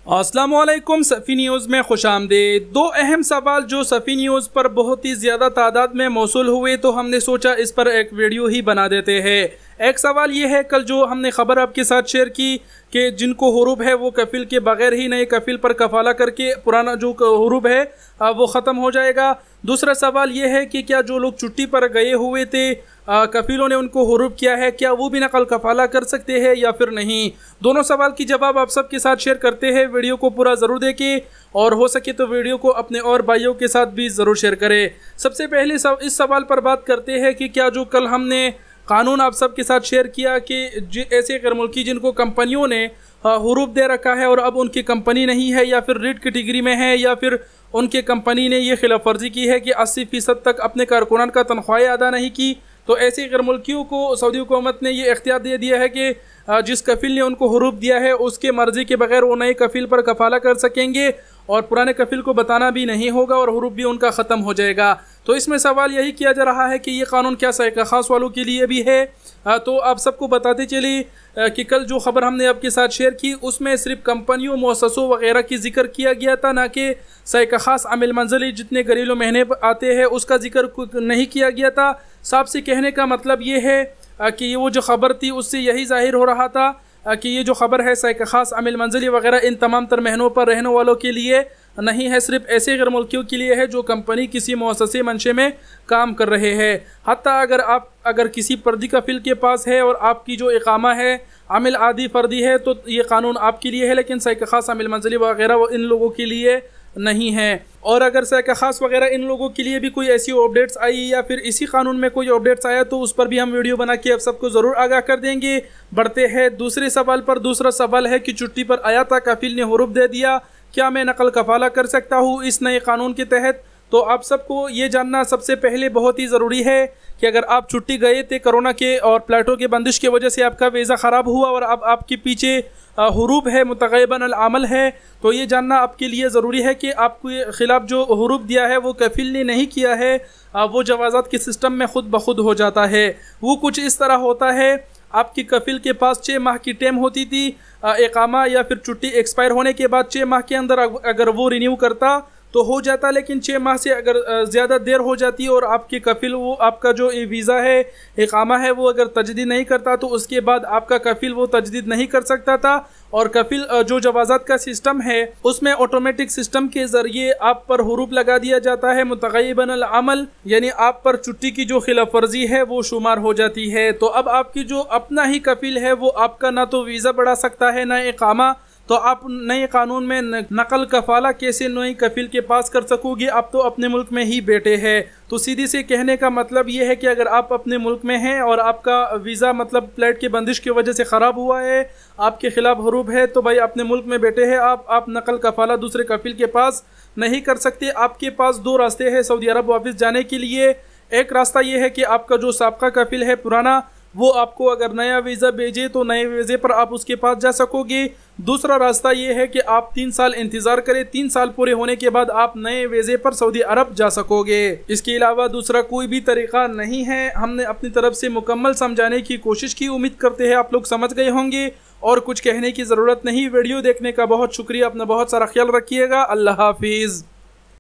अस्सलामुअलैकुम। सफ़ी न्यूज़ में खुशामदीद। दो अहम सवाल जो सफ़ी न्यूज़ पर बहुत ही ज़्यादा तादाद में मौसूल हुए तो हमने सोचा इस पर एक वीडियो ही बना देते हैं। एक सवाल ये है, कल जो हमने ख़बर आपके साथ शेयर की कि जिनको हुरूब है वो कफ़ील के बगैर ही नए कफ़ील पर कफ़ाला करके पुराना जो हुरूब है वो ख़त्म हो जाएगा। दूसरा सवाल ये है कि क्या जो लोग छुट्टी पर गए हुए थे कफ़ीलों ने उनको हुरूब किया है, क्या वो भी नकल कफ़ाला कर सकते हैं या फिर नहीं। दोनों सवाल की जवाब आप सबके साथ शेयर करते हैं। वीडियो को पूरा ज़रूर देखें और हो सके तो वीडियो को अपने और भाइयों के साथ भी ज़रूर शेयर करें। सबसे पहले इस सवाल पर बात करते हैं कि क्या जो कल हमने कानून आप सबके साथ शेयर किया कि ऐसे गैर मुल्की जिनको कंपनियों ने हुरूब दे रखा है और अब उनकी कंपनी नहीं है या फिर रेड कैटेगरी में है या फिर उनके कंपनी ने ये खिलाफ वर्जी की है कि 80% तक अपने कारकुनान का तनख्वाहें अदा नहीं की, तो ऐसे गैर मुल्कियों को सऊदी हुकूमत ने ये इख्तियार दे दिया है कि जिस कफ़ील ने उनको हुरूब दिया है उसके मर्ज़ी के बगैर वो नए कफ़ील पर कफ़ाला कर सकेंगे और पुराने कफ़ील को बताना भी नहीं होगा और हुरूब भी उनका ख़त्म हो जाएगा। तो इसमें सवाल यही किया जा रहा है कि ये कानून क्या सैका ख़ास वालों के लिए भी है। तो आप सबको बताते चली कि कल जो ख़बर हमने आपके साथ शेयर की उसमें सिर्फ कंपनियों मुअस्ससों वगैरह की जिक्र किया गया था, ना कि सैका ख़ास अमिल मंजिली जितने घरेलू महीने आते हैं उसका जिक्र नहीं किया गया था। साफ से कहने का मतलब ये है कि वो जो ख़बर थी उससे यही ज़ाहिर हो रहा था कि ये जो ख़बर है सैका ख़ास अमिल मंजिली वगैरह इन तमाम तर महीनों पर रहने वालों के लिए नहीं है, सिर्फ ऐसे गैर मुल्कियों के लिए है जो कंपनी किसी मुअस्ससे मंशे में काम कर रहे हैं। हत्ता अगर किसी फर्दी कफ़ील के पास है और आपकी जो इकामा है अमिल आदि फर्दी है तो ये कानून आपके लिए है, लेकिन सैका ख़ास अमिल मंजिली वगैरह वो इन लोगों के लिए नहीं है। और अगर सैका ख़ास वगैरह इन लोगों के लिए भी कोई ऐसी अपडेट्स आई या फिर इसी कानून में कोई अपडेट्स आया तो उस पर भी हम वीडियो बना के आप सबको ज़रूर आगाह कर देंगे। बढ़ते हैं दूसरे सवाल पर। दूसरा सवाल है कि छुट्टी पर आया था, कफ़ील ने हुरूब दे दिया, क्या मैं नकल कफ़ाला कर सकता हूँ इस नए कानून के तहत। तो आप सबको ये जानना सबसे पहले बहुत ही ज़रूरी है कि अगर आप छुट्टी गए थे कोरोना के और प्लेटो के बंदिश की वजह से आपका वीज़ा ख़राब हुआ और अब आपके पीछे हुरूब है, मुतग़य्यबन अल अमल है, तो ये जानना आपके लिए ज़रूरी है कि आपके ख़िलाफ़ जो हुरूब दिया है वो कफ़ील ने नहीं किया है, वो जवाज़ात के सिस्टम में ख़ुद ब खुद हो जाता है। वो कुछ इस तरह होता है, आपकी कफ़ील के पास 6 माह की टेम होती थी इकामा या फिर छुट्टी एक्सपायर होने के बाद 6 माह के अंदर अगर वो रिन्यू करता तो हो जाता, लेकिन 6 माह से अगर ज़्यादा देर हो जाती और आपकी कफ़ील वो आपका जो वीज़ा है इकामा है वो अगर तजदीद नहीं करता तो उसके बाद आपका कफ़ील वो तजदीद नहीं कर सकता था। और कफ़ील जो जवाज़ात का सिस्टम है उसमें ऑटोमेटिक सिस्टम के ज़रिए आप पर हुरूब लगा दिया जाता है, मुतग़य्यबन अल अमल, यानी आप पर छुट्टी की जो खिलाफ वर्जी है वो शुमार हो जाती है। तो अब आपकी जो अपना ही कफ़ील है वो आपका ना तो वीज़ा बढ़ा सकता है ना इकामा, तो आप नए कानून में नकल कफ़ाला कैसे नई कफ़ील के पास कर सकोगे, आप तो अपने मुल्क में ही बैठे हैं। तो सीधी से कहने का मतलब ये है कि अगर आप अपने मुल्क में हैं और आपका वीज़ा मतलब फ्लाइट की बंदिश की वजह से ख़राब हुआ है, आपके ख़िलाफ़ हुरूब है, तो भाई अपने मुल्क में बैठे हैं आप नकल कफ़ाला दूसरे कफ़ील के पास नहीं कर सकते। आपके पास 2 रास्ते हैं सऊदी अरब वापस जाने के लिए। एक रास्ता ये है कि आपका जो साबका कफ़ील है पुराना वो आपको अगर नया वीज़ा भेजे तो नए वीज़े पर आप उसके पास जा सकोगे। दूसरा रास्ता ये है कि आप 3 साल इंतज़ार करें, 3 साल पूरे होने के बाद आप नए वीज़े पर सऊदी अरब जा सकोगे। इसके अलावा दूसरा कोई भी तरीक़ा नहीं है। हमने अपनी तरफ से मुकम्मल समझाने की कोशिश की, उम्मीद करते हैं आप लोग समझ गए होंगे और कुछ कहने की ज़रूरत नहीं। वीडियो देखने का बहुत शुक्रिया, अपना बहुत सारा ख्याल रखिएगा। अल्लाह हाफिज़।